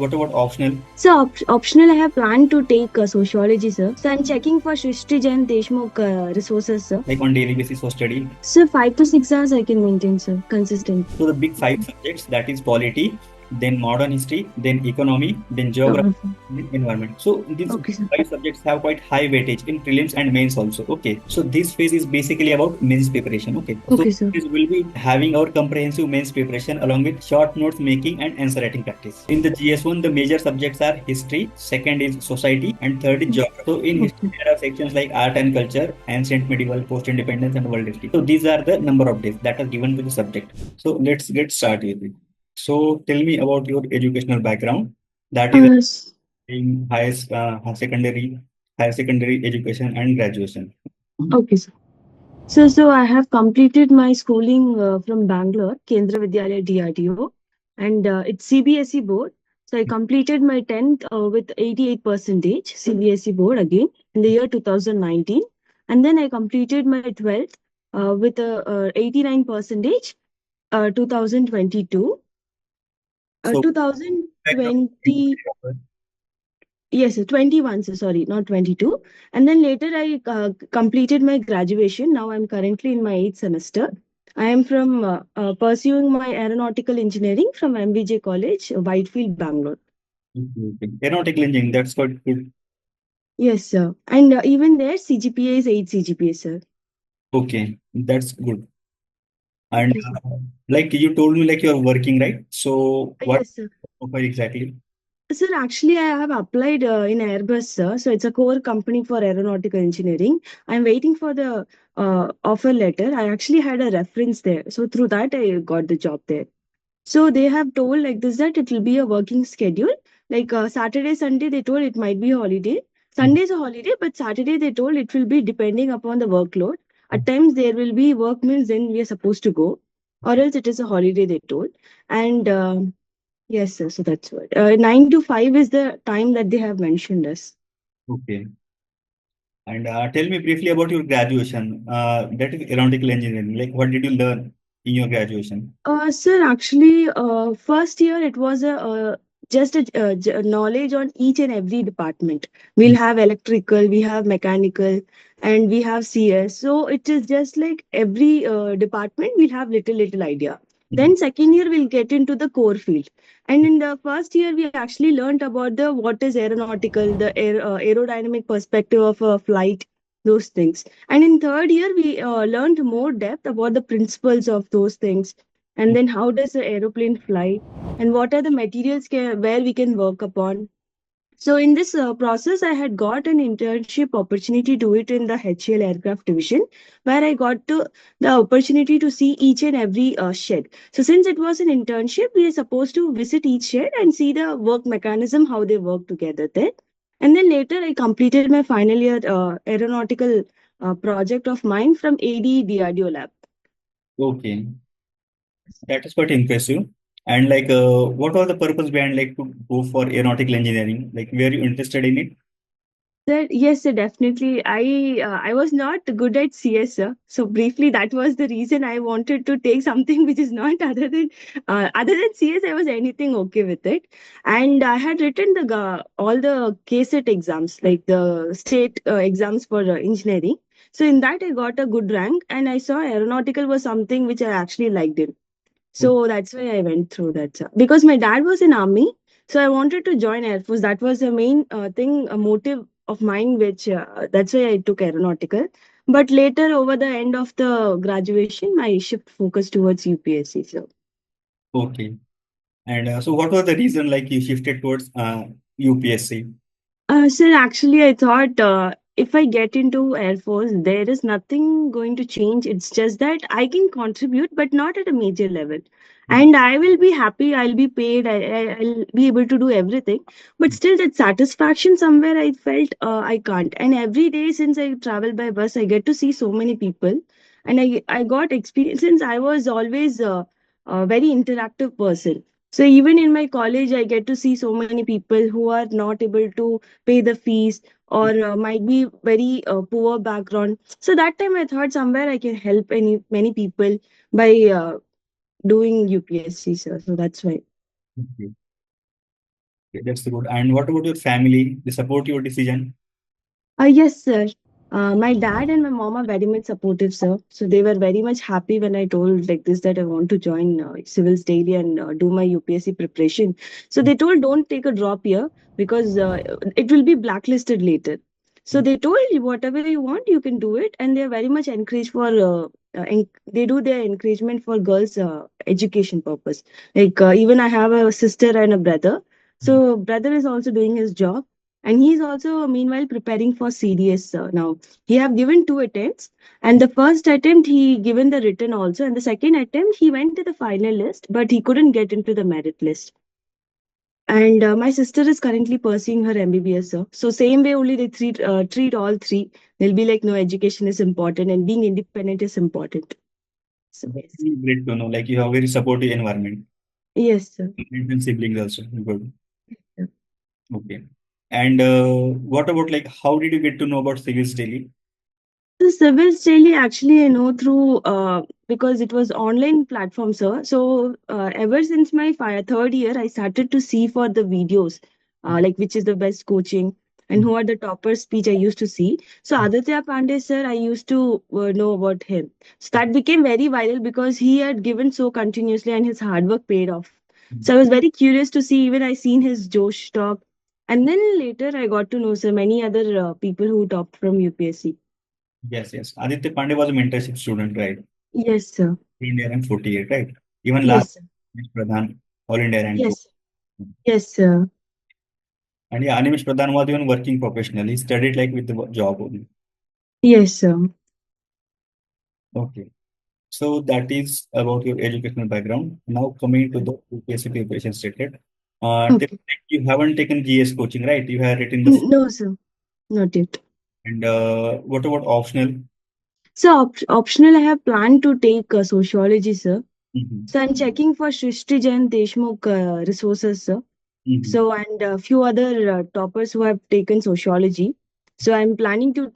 what about optional? So optional, I have planned to take sociology, sir. So I'm checking for Shrishti Jain Deshmukh resources, sir. Like on daily basis for study? So 5 to 6 hours I can maintain, sir, consistent. So the big five subjects, that is polity, then modern history, then economy, then geography, Geography. then environment. So these Okay, sir. five subjects have quite high weightage in prelims and mains also. Okay. So this phase is basically about mains preparation. Okay. So Okay, sir. this will be having our comprehensive mains preparation along with short notes making and answer writing practice. In the GS1, the major subjects are history, second is society, and third is geography. So in history, Okay. there are sections like art and culture, ancient, medieval, post-independence, and world history. So these are the number of days that are given to the subject. So let's get started. So tell me about your educational background. That is S- in higher secondary education and graduation. okay, sir. So I have completed my schooling from Bangalore, Kendra Vidyalaya DRDO, and it's CBSE board. So I completed my 10th with 88 percentage CBSE board again in the year 2019, and then I completed my 12th with a 89 percentage 2022. So background. 2020. Yes, sir, 21, sir, sorry, not 22. And then later I completed my graduation. Now I'm currently in my 8th semester. I am from pursuing my aeronautical engineering from MBJ College, Whitefield, Bangalore. Okay. Aeronautical engineering, that's quite good. Yes, sir. And even there, CGPA is 8 CGPA, sir. Okay, that's good. And Okay, sir. like you told me, like you're working, right? So what Yes, sir. offer exactly? Sir, actually, I have applied in Airbus, sir. So it's a core company for aeronautical engineering. I'm waiting for the offer letter. I actually had a reference there. So through that, I got the job there. So they have told like this that it will be a working schedule. Like Saturday, Sunday, they told it might be a holiday. Mhm. Sunday is a holiday, but Saturday they told it will be depending upon the workload. At times there will be work means then we are supposed to go, or else it is a holiday they told. And yes, sir. So that's what 9 to 5 is the time that they have mentioned us. Okay. And tell me briefly about your graduation. That is aeronautical engineering. Like, what did you learn in your graduation? Sir, actually, first year it was a just a knowledge on each and every department. We'll have electrical, we have mechanical, and we have CS. So it is just like every department we'll have little idea. Mhm. Then second year we'll get into the core field, and in the first year we actually learned about the what is aeronautical, the aerodynamic perspective of a flight, those things. And in third year we learned more depth about the principles of those things, and then how does the aeroplane fly, and what are the materials where we can work upon. So in this process I had got an internship opportunity to it in the HAL aircraft division, where I got to the opportunity to see each and every shed. So since it was an internship, we are supposed to visit each shed and see the work mechanism, how they work together there. And then later I completed my final year aeronautical project of mine from AD lab. Okay, that is quite impressive. And like, what was the purpose behind like to go for aeronautical engineering? Like, were you interested in it? Yes, sir, definitely. I was not good at CS, sir. So briefly, that was the reason I wanted to take something which is not other than CS. I was anything okay with it, and I had written all the KSET exams, like the state exams for engineering. So in that, I got a good rank, and I saw aeronautical was something which I actually liked it. So that's why I went through that, sir. Because my dad was in army, so I wanted to join Air Force. That was the main thing, a motive of mine, which that's why I took aeronautical. But later, over the end of the graduation, I shift focus towards UPSC. So. Okay. And so, what was the reason like you shifted towards UPSC? Sir, actually, I thought if I get into Air Force, there is nothing going to change. It's just that I can contribute, but not at a major level. And I will be happy, I'll be paid, I'll be able to do everything. But still, that satisfaction somewhere I felt I can't. And every day since I travel by bus, I get to see so many people. And I got experience since I was always a very interactive person. So even in my college, I get to see so many people who are not able to pay the fees, or might be very poor background. So that time I thought somewhere I can help many people by doing UPSC, sir. So that's why. Okay. Okay, that's good. And what about your family? They support your decision? Yes, sir. My dad and my mom are very much supportive, sir. So they were very much happy when I told like this that I want to join Civilsdaily and do my UPSC preparation. So they told don't take a drop here because it will be blacklisted later. So they told you whatever you want, you can do it, and they are very much encouraged for. They do their encouragement for girls' education purpose. Like even I have a sister and a brother. So brother is also doing his job and he's also meanwhile preparing for CDS now. He have given two attempts, and the first attempt he given the written also, and the second attempt he went to the final list, but he couldn't get into the merit list. And my sister is currently pursuing her MBBS. So same way only they treat all three. They'll be like, no, education is important and being independent is important. So That's yes, really great to know. Like you have a very supportive environment. yes, sir. And siblings also. Good. Yes, Okay. And what about like how did you get to know about Civis Daily? the Civils Daily actually I know through because it was online platform, sir. So ever since my third year, I started to see for the videos, like which is the best coaching and who are the toppers speech I used to see. So Aditya Pandey sir, I used to know about him. So that became very viral because he had given so continuously and his hard work paid off. So I was very curious to see. Even I seen his Josh talk, and then later I got to know so many other people who topped from UPSC. Yes, yes. Aditya Pandey was a mentorship student, right? Yes, sir. India rank 48, right? Even last Yes, sir. Pradhan, All India rank 2. Yes. Yes, sir. And yeah, Animesh Pradhan was even working professional. He studied like with the job only. Yes, sir. Okay. So that is about your educational background. Now coming to the UPSC preparation stated. Okay. You haven't taken GS coaching, right? You have written the No, sir. Not yet. and what about optional? So, optional, I have planned to take sociology, sir. Mhm. So, I'm checking for Shrishti Jain Deshmukh resources, sir. Mhm. So, and a few other toppers who have taken sociology. So, I'm planning to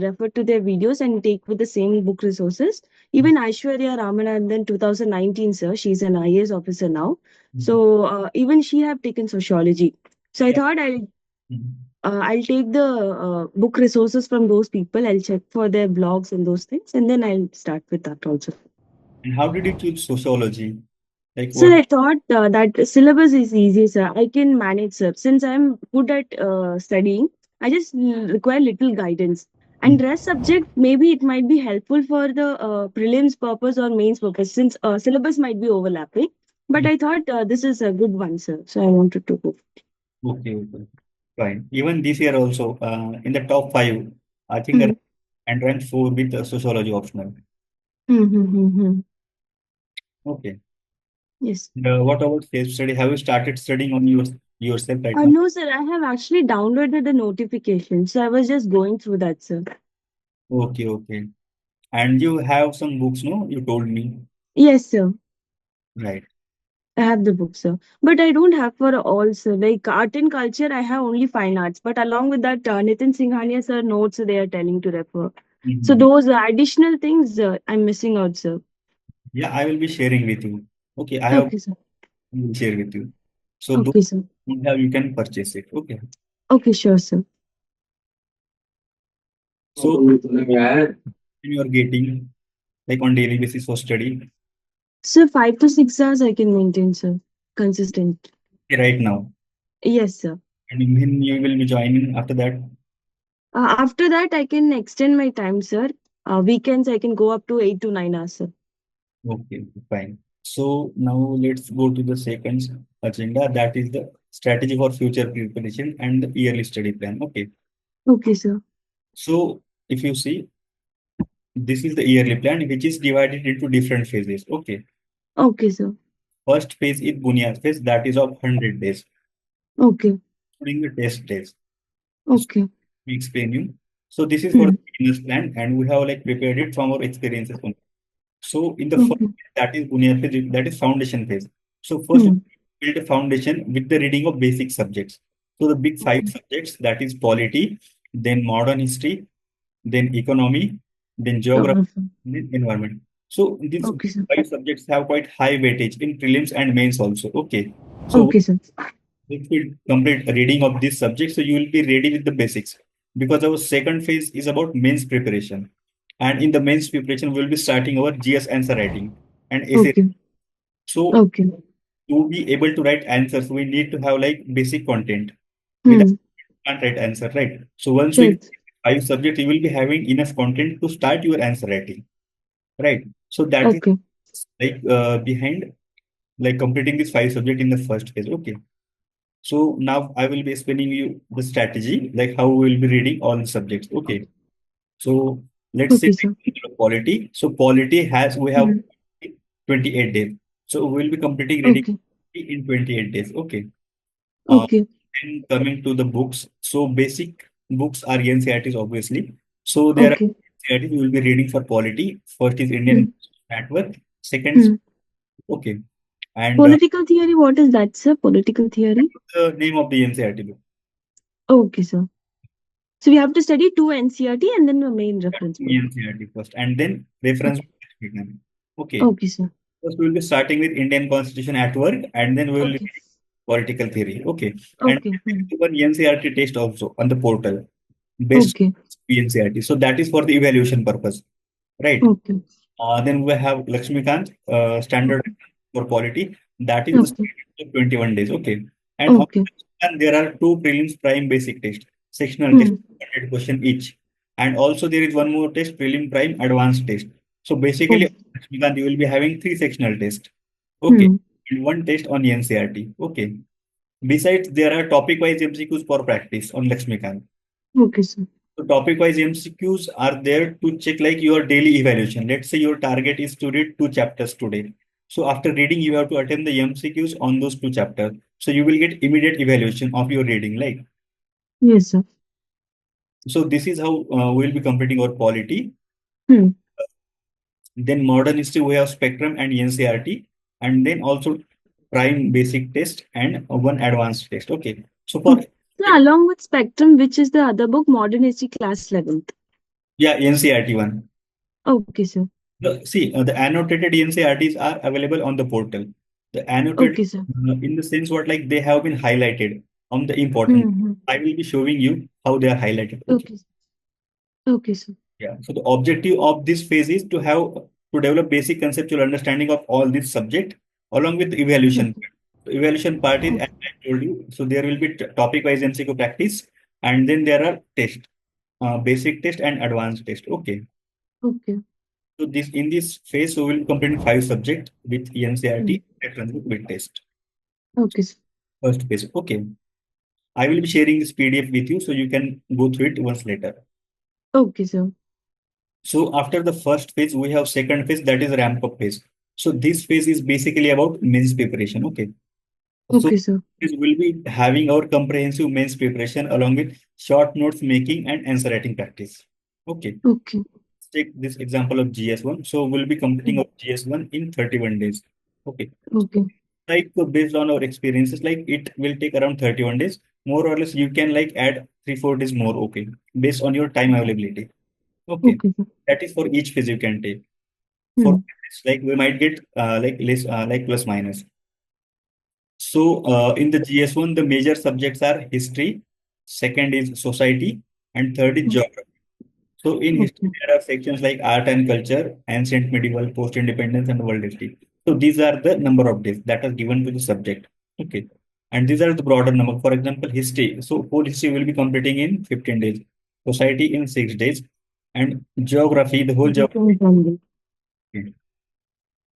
refer to their videos and take with the same book resources. Even Aishwarya Ramanathan, 2019, sir, she's an IAS officer now. Mhm. So, even she have taken sociology. So, I Yeah. thought Mhm. I'll take the book resources from those people. I'll check for their blogs and those things, and then I'll start with that also. And how did you choose sociology? Like So what? I thought that syllabus is easy, sir. I can manage, sir. Since I'm good at studying, I just require little guidance. And rest subject, maybe it might be helpful for the prelims purpose or mains purpose, since syllabus might be overlapping. But I thought this is a good one, sir. So I wanted to go. Okay, okay. Fine. Even this year also, in the top five, I think Hmm. and ranked four with sociology optional. Hmm, hmm, hmm, hmm. Okay. Yes. What about case study? Have you started studying on yourself right now? No, sir. I have actually downloaded the notification, so I was just going through that, sir. Okay, okay. And you have some books, no? You told me. Yes, sir. Right. I have the book, sir. But I don't have for all, sir. Like art and culture, I have only fine arts. But along with that, Nitin Singhania, sir, notes they are telling to refer. So Mhm. those additional things I'm missing out, sir. Yeah, I will be sharing with you. Okay, I have Okay, sir. will share with you. So those Okay, sir. you have you can purchase it. Okay. Okay, sure, sir. So you are getting like on daily basis for study So 5 to 6 hours I can maintain, sir. Consistent. right now. Yes, sir. And then you will be joining after that. After that, I can extend my time, sir. Weekends, I can go up to 8 to 9 hours, sir. Okay, fine. So now let's go to the second agenda. That is the strategy for future preparation and the yearly study plan. Okay. Okay, sir. So if you see, this is the yearly plan, which is divided into different phases. Okay. Okay, sir. First phase is Bunyad phase, that is of 100 days, Okay. including the test days. So Okay. we explain you. So this is for Hmm. the beginners plan, and we have like prepared it from our experiences only. So in the first, Okay. that is Bunyad phase, that is foundation phase. So first, Hmm. we build a foundation with the reading of basic subjects. So the big five Okay. subjects, that is polity, then modern history, then economy, then geography, Geography. then environment. So these Okay, sir. five subjects have quite high weightage in prelims and mains also. Okay. So Okay, sir. If we complete reading of this subject, so you will be ready with the basics because our second phase is about mains preparation. And in the mains preparation, we'll be starting our GS answer writing and essay. Okay. So Okay. to be able to write answers, we need to have like basic content. Without Hmm. can't write answer, right? So once we Right. five subjects, you will be having enough content to start your answer writing, right? So that is Okay. like behind like completing this five subject in the first phase. Okay. So now I will be explaining you the strategy, like how we will be reading all the subjects. Okay. So let's say Okay, sir. polity. So polity has we have Hmm. 28 days. So we will be completing reading Okay. in 28 days. Okay. Uh, Okay. and coming to the books. So basic books are NCERTs obviously. So there are Okay. NCERTs we will be reading for polity. First is Hmm. Indian network. Second is Hmm. okay. And Political theory, what is that, sir? Political theory? the name of the NCERT book. Okay, sir. So we have to study two NCERT and then the main reference book. NCERT first, and then reference Okay. book treatment. Okay. Okay, sir. First, we will be starting with Indian Constitution at work, and then we will Okay. read political theory. Okay. And Okay. there Hmm. is one NCERT test also on the portal based Okay. on NCERT. So that is for the evaluation purpose, right? Okay. Then we have Lakshmikant standard Okay. for quality. That is the Okay. standard of 21 days. Okay. And on Okay. Lakshmikant, there are two prelims prime basic test, sectional test, Hmm. 100 question each. And also there is one more test, prelim prime advanced test. So basically, Okay. Lakshmikant, you will be having three sectional tests. Okay. Hmm. And one test on NCERT. Okay. Besides, there are topic-wise MCQs for practice on Lakshmikant. Okay, sir. So topic-wise MCQs are there to check like your daily evaluation. Let's say your target is to read two chapters today. So after reading, you have to attend the MCQs on those two chapters. So you will get immediate evaluation of your reading. Like Yes, sir. so, this is how we'll be completing our polity. Hmm. Then modern history we have spectrum and NCERT, and then also prime basic test and one advanced test. Okay. So for Okay. So along with Spectrum, which is the other book, Modern History Class 11th? yeah NCERT one. Okay, sir. The annotated NCRTs are available on the portal. The annotated, Okay, sir. in the sense what like they have been highlighted on the important. Hmm. I will be showing you how they are highlighted. Okay. Okay. Okay, sir. Yeah. So the objective of this phase is to develop basic conceptual understanding of all this subject along with the evaluation. Okay. The evaluation part is as Okay. I told you. So there will be topic wise MCQ practice, and then there are tests, basic test and advanced test. Okay. Okay. So this in this phase, we will complete five subjects with Hmm. NCRT reference book with test. Okay, sir. First phase. Okay. I will be sharing this PDF with you so you can go through it once later. Okay, sir. So after the first phase, we have second phase that is ramp up phase. So this phase is basically about mains preparation. Okay. So Okay, sir. this will be having our comprehensive mains preparation along with short notes making and answer writing practice. Okay. Okay. Take this example of GS1. So we'll be completing Hmm. our GS1 in 31 days. Okay. Okay. Like based on our experiences, like it will take around 31 days. More or less, you can like add 3-4 days more. Okay. Based on your time availability. Okay. Okay, sir. That is for each phase you can take. For Hmm. like we might get like less like plus minus. So in the GS1, the major subjects are history, second is society, and third is Hmm. geography. So in history, Okay. there are sections like art and culture, ancient, medieval, post-independence, and world history. So these are the number of days that are given to the subject. Okay. And these are the broader number. For example, history. So whole history will be completing in 15 days. Society in 6 days. And geography, the whole geography.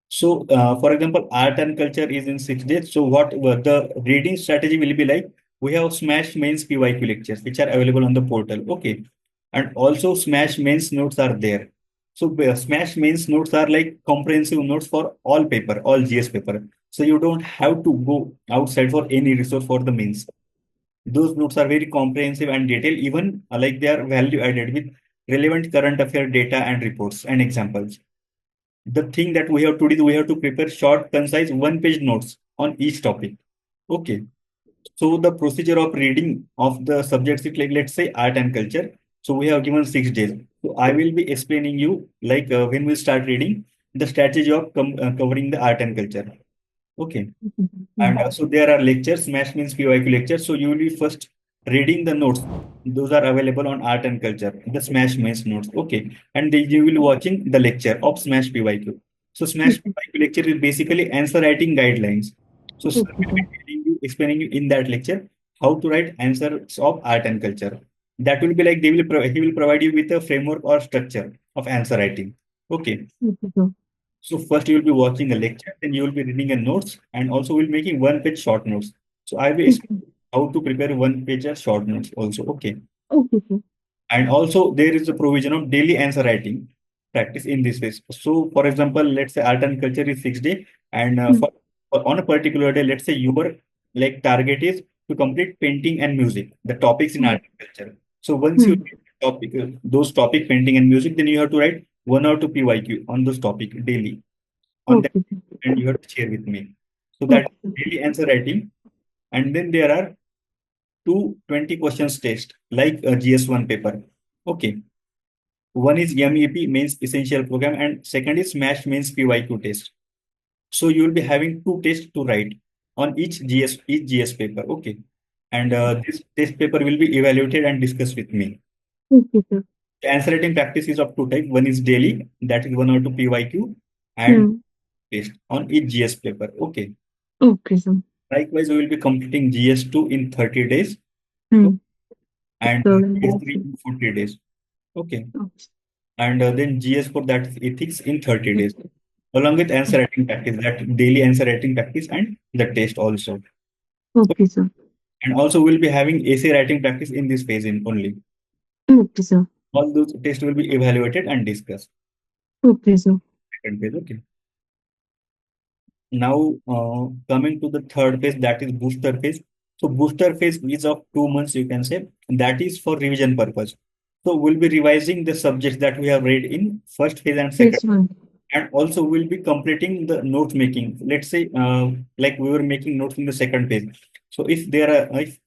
So, for example, art and culture is in 6 days. So, what the reading strategy will be like? We have Smash Mains PYQ lectures, which are available on the portal. Okay, and also Smash Mains notes are there. So, Smash Mains notes are like comprehensive notes for all paper, all GS paper. So, you don't have to go outside for any resource for the mains. Those notes are very comprehensive and detailed, even like they are value added with relevant current affair data and reports and examples. The thing that we have to do is we have to prepare short, concise, one-page notes on each topic. Okay. So the procedure of reading of the subjects is like let's say art and culture. So we have given 6 days. So I will be explaining you like when we start reading the strategy of covering the art and culture. Okay. Okay. And Hmm. also there are lectures, Smash means PYQ lectures. So you will be first reading the notes. Those are available on art and culture, the Smash means notes. Okay. And then you will be watching the lecture of Smash PYQ. So Smash Okay. PYQ lecture is basically answer writing guidelines. So sir Okay, will sir. be explaining you in that lecture how to write answers of art and culture. That will be like he will provide you with a framework or structure of answer writing. Okay. Okay, sir. So first you will be watching a lecture, then you will be reading a notes, and also will making one page short notes. So I will explain Okay. how to prepare one page of short notes also. Okay. Okay, sir. And also there is a provision of daily answer writing practice in this phase. So for example, let's say art and culture is 6 day, and Hmm. on a particular day, let's say your like target is to complete painting and music, the topics in Hmm. art and culture. So once you Hmm. get topic those topic painting and music, then you have to write 1 or 2 PYQ on those topic daily on that, Okay, sir. and you have to share with me. So that Okay, sir. daily answer writing, and then there are two 20 questions test like a GS1 paper. Okay. One is MEP means essential program, and second is SMASH means PYQ test. So you will be having two tests to write on each GS paper. Okay. And this test paper will be evaluated and discussed with me. Okay, sir. The answer writing practice is of two types. One is daily, that is 1 or 2 PYQ, and Hmm. test on each GS paper. Okay. Okay, sir. Likewise, we will be completing GS2 in 30 days, Hmm. and So, GS3 in 40 days. Okay. okay. And then GS4, that is ethics in 30 days, along with answer writing practice, that daily answer writing practice and the test also. So, Okay, sir. and also we'll be having essay writing practice in this phase in only. Okay, sir. All those tests will be evaluated and discussed. Okay, sir. Second phase, okay. Now, coming to the third phase, that is booster phase. So booster phase is of 2 months, you can say. That is for revision purpose. So we'll be revising the subjects that we have read in first phase and second, This one. and also we'll be completing the note making. Let's say like we were making notes in the second phase. So if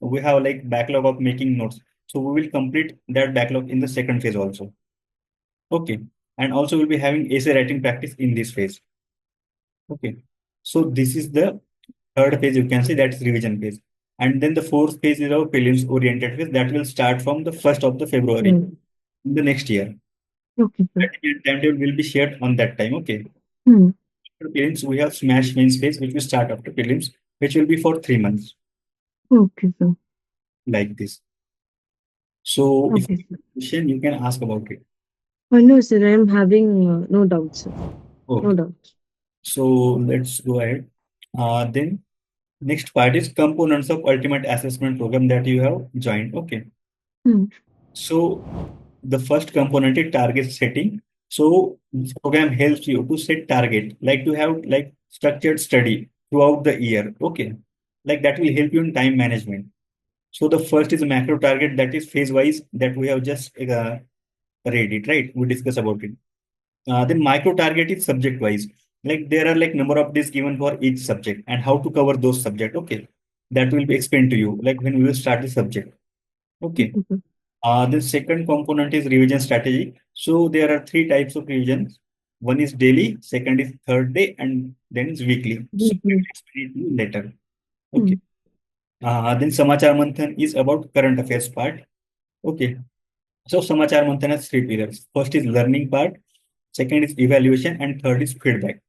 we have like backlog of making notes, so we will complete that backlog in the second phase also. Okay. And also we'll be having essay writing practice in this phase. Okay. So this is the third phase, you can say, that is revision phase. And then the fourth phase is our prelims oriented phase that will start from the 1st of the February Hmm. in the next year. Okay, sir. That timetable will be shared on that time. Okay. Hmm. After prelims, we have smash mains phase, which will start after prelims, which will be for 3 months, Okay, sir. like this. So if you Okay, have sir. a question, you can ask about it. No, sir. I am having no doubts, sir. No Okay. doubts. So let's go ahead. Then next part is components of ultimate assessment program that you have joined. Okay. Hmm. So the first component is target setting. So this program helps you to set target, like to have like structured study throughout the year. Okay. Like that will help you in time management. So the first is a macro target, that is phase wise, that we have just read it, right? We discuss about it. Then micro target is subject wise. Like there are like number of days given for each subject and how to cover those subject. Okay. That will be explained to you, like when we will start the subject. Okay. Okay, sir. The second component is revision strategy. So there are three types of revisions. One is daily, second is third day, and then is weekly. So I Deeply. will explain it to you later. Hmm. Okay. Then Samachar Manthan is about current affairs part. Okay. So Samachar Manthan has three pillars. First is learning part, second is evaluation, and third is feedback.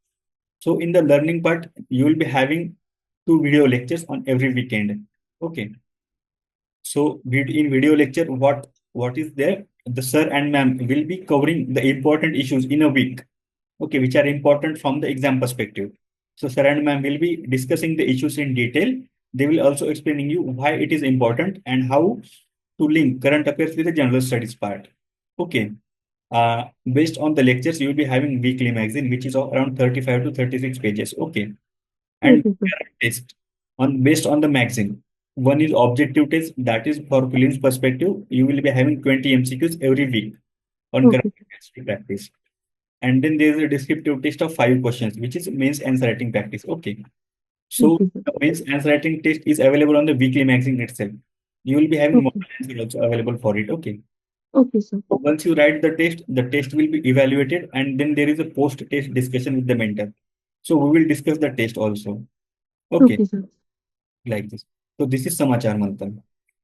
So in the learning part, you will be having two video lectures on every weekend. Okay. So in video lecture, what is there? The sir and ma'am will be covering the important issues in a week. Okay, which are important from the exam perspective. So sir and ma'am will be discussing the issues in detail. They will also explaining you why it is important and how to link current affairs with the general studies part. Okay. Based on the lectures, you will be having weekly magazine, which is of around 35 to 36 pages. Okay. And Okay, sir. test on based on the magazine. One is objective test, that is for prelims perspective. You will be having 20 MCQs every week on current Okay. affairs to practice. And then there is a descriptive test of 5 questions, which is mains answer writing practice. Okay. So Okay, sir. the mains answer writing test is available on the weekly magazine itself. You will be having model Okay. answer also available for it. Okay. Okay, sir. So once you write the test will be evaluated, and then there is a post-test discussion with the mentor. So we will discuss the test also. Okay, Okay, sir. like this. So this is Samachar Mantan.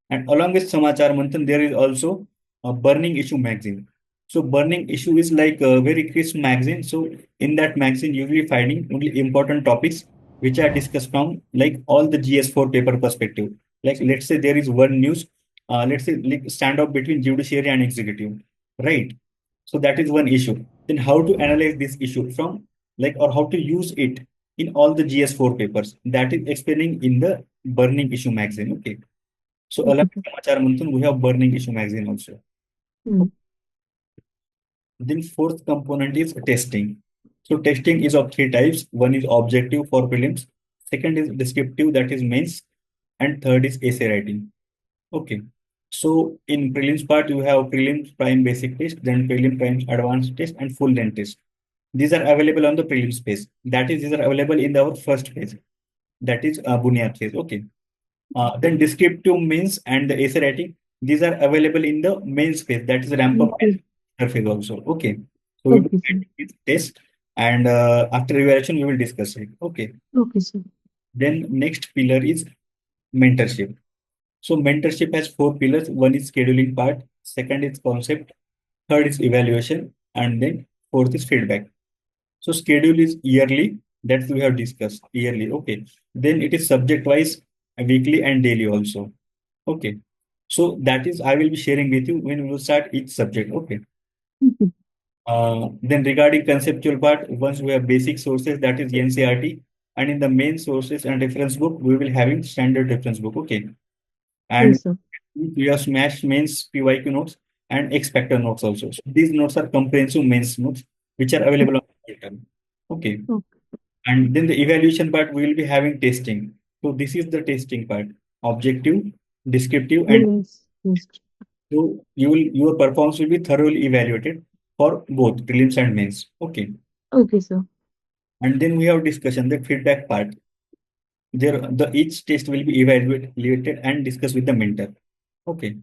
And along with Samachar Manthan, there is also a Burning Issue magazine. So Burning Issue is like a very crisp magazine. So in that magazine, you will be finding only important topics which are discussed from like all the GS4 paper perspective. Like let's say there is one news, let's say like standoff between judiciary and executive, right? So that is one issue. Then how to analyze this issue from like or how to use it in all the GS4 papers. That is explaining in the Burning Issue magazine. Okay. So along Okay, with sir. Samachar Manthan, we have Burning Issue magazine also. Hmm. Then fourth component is testing. So testing is of three types. One is objective for prelims. Second is descriptive, that is mains, and third is essay writing. Okay. So in prelims part, you have prelims prime basic test, then prelim prime advanced test, and full length test. These are available on the prelims phase. That is, these are available in our first phase. That is Bunyad phase. Okay. Then descriptive means and the essay writing, these are available in the mains phase, that is ramp up Okay. and phase also. Okay. So we will Okay, sir. get this test and after evaluation we will discuss it. Okay. Okay, sir. Then next pillar is mentorship. So mentorship has four pillars. One is scheduling part, second is concept, third is evaluation, and then fourth is feedback. So schedule is yearly, that we have discussed yearly. Okay. Then it is subject wise, weekly and daily also. Okay. So that is I will be sharing with you when we will start each subject. Okay. Okay. Then regarding conceptual part, once we have basic sources, that is NCERT, and in the main sources and reference book, we will having standard reference book. Okay. And Yes, sir. we have smash mains PYQ notes and expector notes also. So these notes are comprehensive mains notes which are available on the portal. Okay. Okay. And then the evaluation part, we will be having testing. So this is the testing part, objective, descriptive, and Yes. Yes. so your performance will be thoroughly evaluated for both prelims and mains. Okay. Okay, sir. And then we have discussion, the feedback part. There, the each test will be evaluated and discussed with the mentor. Okay.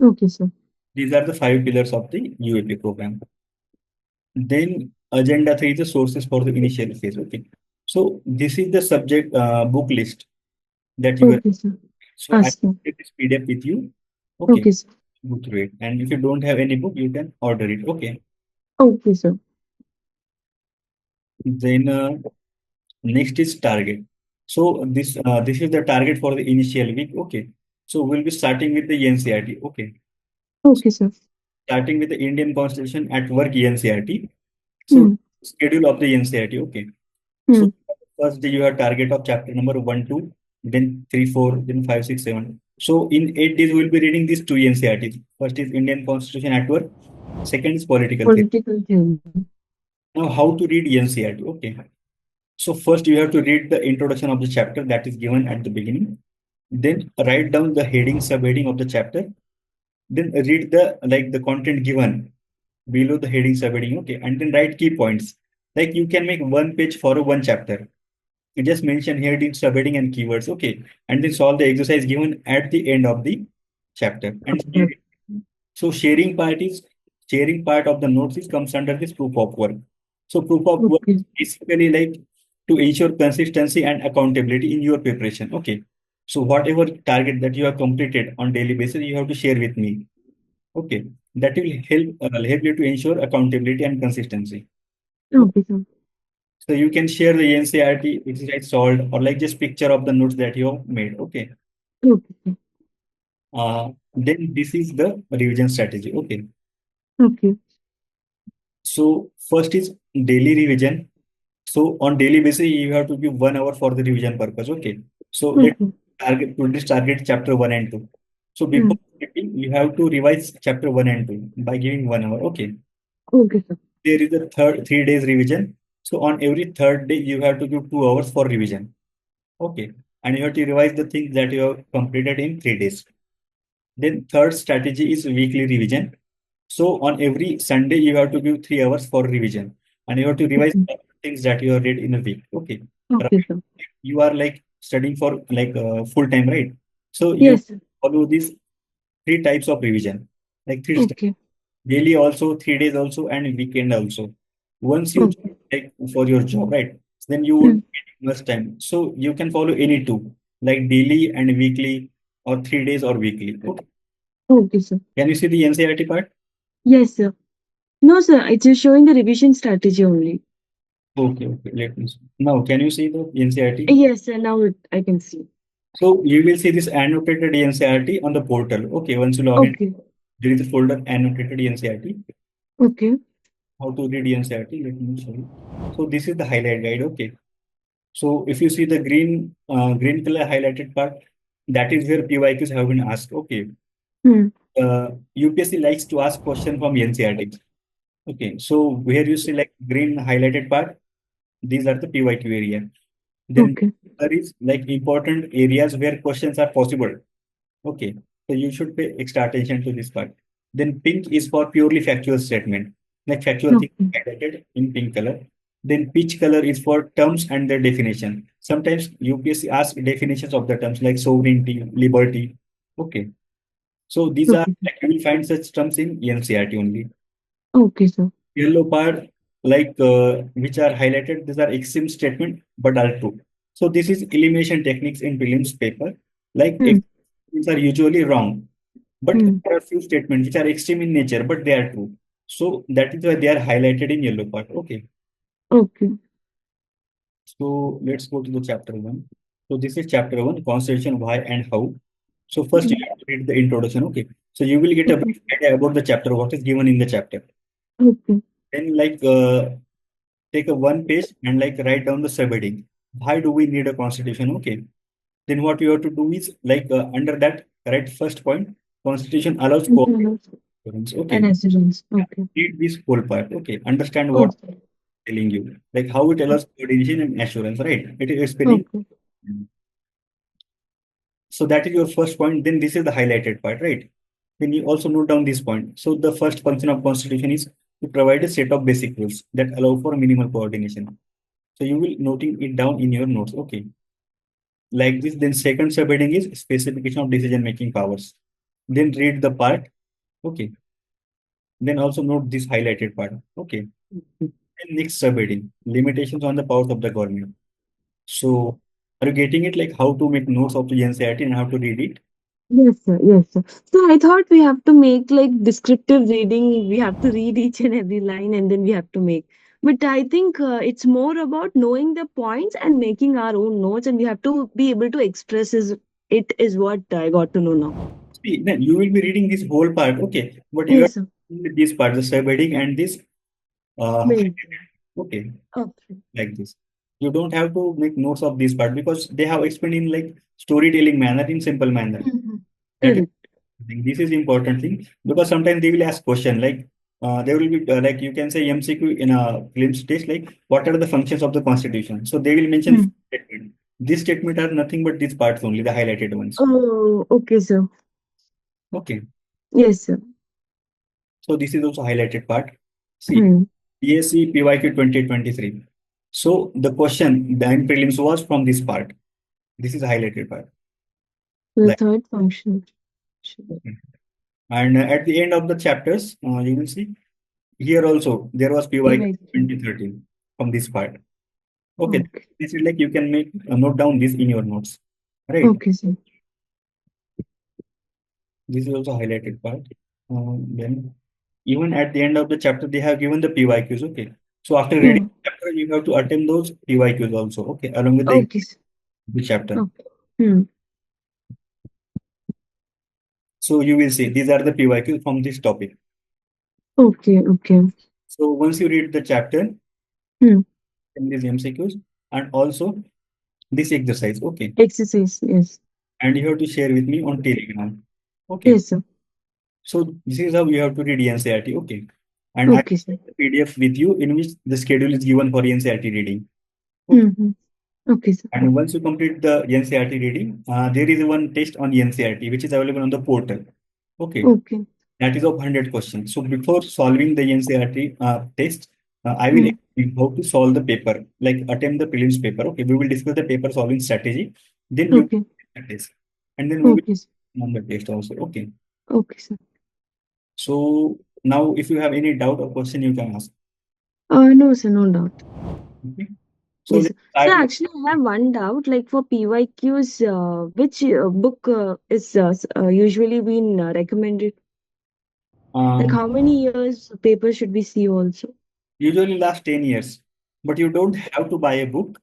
Okay, sir. These are the five pillars of the UAP program. Then agenda three is the sources for the initial phase. Okay. So this is the subject book list that you are. Okay, sir. So I Asking. take this PDF with you. Okay. Okay, sir. Go through it. And if you don't have any book, you can order it. Okay. Okay, sir. Then next is target. So this is the target for the initial week. Okay. So we'll be starting with the NCERT. Okay. Okay, sir. Starting with the Indian Constitution at Work NCERT. So Hmm. schedule of the NCERT. Okay. So Hmm. first day you have target of chapter number 1, 2, then 3, 4, then 5, 6, 7. So in 8 days we will be reading these two NCERTs. First is Indian Constitution at Work. Second is political theory. Political theory. Now how to read NCERT? Okay. So first you have to read the introduction of the chapter that is given at the beginning. Then write down the heading, subheading of the chapter. Then read the content given below the heading, subheading. Okay, and then write key points. Like you can make one page for a one chapter. You just mention heading, subheading, and keywords. Okay, and then solve the exercise given at the end of the chapter and share Chapter. it. So sharing part of the notes is comes under this proof of work. So proof of work is Okay. basically like to ensure consistency and accountability in your preparation. Okay. So whatever target that you have completed on daily basis, you have to share with me. Okay. That will help you to ensure accountability and consistency. Okay. Okay, sir. So you can share the NCRT exercise solved or like just picture of the notes that you have made. Okay. Okay, sir. Then this is the revision strategy. Okay. Okay. So first is daily revision. So on daily basis, you have to give 1 hour for the revision purpose. Okay. So let Okay. target chapter one and two. So Hmm. before sleeping, you have to revise chapter one and two by giving 1 hour. Okay. Okay, sir. There is a third 3 days revision. So on every third day, you have to give 2 hours for revision. Okay. And you have to revise the things that you have completed in 3 days. Then third strategy is weekly revision. So on every Sunday, you have to give 3 hours for revision, and you have to revise Okay. all the things that you have read in a week. Okay, Okay, right? sir. You are like studying for like full time, right? So you Yes, sir. follow these three types of revision, like three steps. Okay. Daily also, 3 days also, and weekend also. Once you Okay. like for your job, right? then you would Hmm. get much time. So you can follow any two, like daily and weekly, or 3 days or weekly. Okay. Okay, sir. Can you see the NCERT part? Yes, sir. No, sir. It's just showing the revision strategy only. Okay, okay. Let me see. Now, can you see the NCERT? Yes, sir. Now I can see. So you will see this annotated NCERT on the portal. Okay, once you log in, Okay. there is a folder annotated NCERT. Okay. How to read NCERT? Let me show you. So this is the highlight guide. Okay. So if you see the green color highlighted part, that is where PYQs have been asked. Okay. Hmm. UPSC likes to ask question from NCERT. Okay. So where you see like green highlighted part, these are the PYQ area. Then Okay. there is like important areas where questions are possible. Okay, so you should pay extra attention to this part. Then pink is for purely factual statement, like factual things Okay. highlighted in pink color. Then peach color is for terms and their definition. Sometimes UPSC asks definitions of the terms like sovereignty, liberty. Okay, so these are Okay. like you will find such terms in NCERT only. Okay, sir. Yellow part, like which are highlighted, these are extreme statement but are true. So this is elimination techniques in prelims paper. Like Hmm. extremes are usually wrong, but Hmm. there are few statements which are extreme in nature, but they are true. So that is why they are highlighted in yellow part. Okay. Okay. So let's go to the chapter one. So this is chapter one, constitution, why and how. So first you Hmm. have to read the introduction. Okay. So you will get a Okay. brief idea about the chapter, what is given in the chapter. Okay. Then like take a one page and like write down the subheading. Why do we need a constitution? Okay. Then what you have to do is like under that write first point. Constitution allows Mhm. cooperance. And Okay. residence. Okay. Read this whole part. Okay. Understand what Okay. I'm telling you. Like how it allows coordination and assurance. Right. It is explaining. Okay. So that is your first point. Then this is the highlighted part. Right. Then you also note down this point. So the first function of constitution is to provide a set of basic rules that allow for minimal coordination. So you will noting it down in your notes. Okay. Like this, then second subheading is specification of decision making powers. Then read the part. Okay. Then also note this highlighted part. Okay. And next subheading, limitations on the powers of the government. So are you getting it, like how to make notes of the NCERT and how to read it? Yes, sir. Yes, sir. So I thought we have to make like descriptive reading. We have to read each and every line and then we have to make. But I think it's more about knowing the points and making our own notes, and we have to be able to express it is what I got to know now. See, then you will be reading this whole part. Okay. But you have Yes, to sir. read this part, the subheading and this Main. okay, Okay. like this. You don't have to make notes of this part because they have explained in like storytelling manner, in simple manner. Mhm. That is Correct. thing. This is important thing because sometimes they will ask question like there will be like you can say MCQ in a film test like what are the functions of the constitution? So they will mention Hmm. statement. These statement are nothing but these parts only, the highlighted ones. Oh, okay, sir. Okay. Yes, sir. So this is also highlighted part. See, Hmm. PSC PYQ 2023. So the question, the end prelims was from this part. This is a highlighted part. The Like, third function. and at the end of the chapters, you will see here also there was PYQ Evacuate. 2013 from this part. Okay, Okay. this is like you can make note down this in your notes, right? Okay, sir. This is also highlighted part. Then even at the end of the chapter, they have given the PYQs. Okay, so after reading Hmm. the chapter, you have to attempt those PYQs also. Okay, along with Okay, sir. the chapter. Okay. Hmm. So you will see these are the PYQs from this topic. Okay, okay. So once you read the chapter, Hmm. in these MCQs, and also this exercise. Okay, Exercise, yes. and you have to share with me on Telegram. Okay. Yes, sir. So this is how you have to read NCERT. Okay. And I have Okay, sir. the PDF with you in which the schedule is given for NCERT reading. Okay. Mm-hmm. Okay, sir. And once you complete the NCERT reading, there is one test on NCERT which is available on the portal. Okay. Okay. That is of 100 questions. So before solving the NCERT test, I will Hmm. explain how to solve the paper, like attempt the prelims paper. Okay. We will discuss the paper solving strategy. Then you Okay. the test. And then we Okay, sir. will on the test also. Okay. Okay, sir. So now if you have any doubt or question, you can ask. No, sir, no doubt. Okay. So Yes, let's sir. So start with actually, I have one doubt. Like for PYQs, which book is usually been recommended? Like um, how many years paper should we see also? usually last 10 years, but you don't have to buy a book.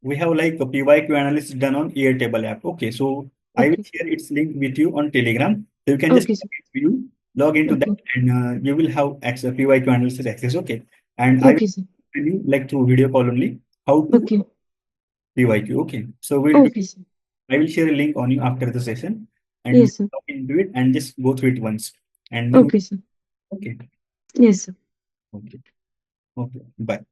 We have like a PYQ analysis done on Airtable app. Okay, so I will Okay. share its link with you on Telegram. So you can just Okay, sir. log into that, Okay. and you will have access PYQ analysis access. Okay, and I will Okay, sir. tell you like through video call only how to Okay. PYQ. Okay, so we'll do. Okay, sir. I will share a link on you after the session, and you Yes, sir. log into it and just go through it once, and then Okay, sir. okay, Yes, sir. okay, okay, bye.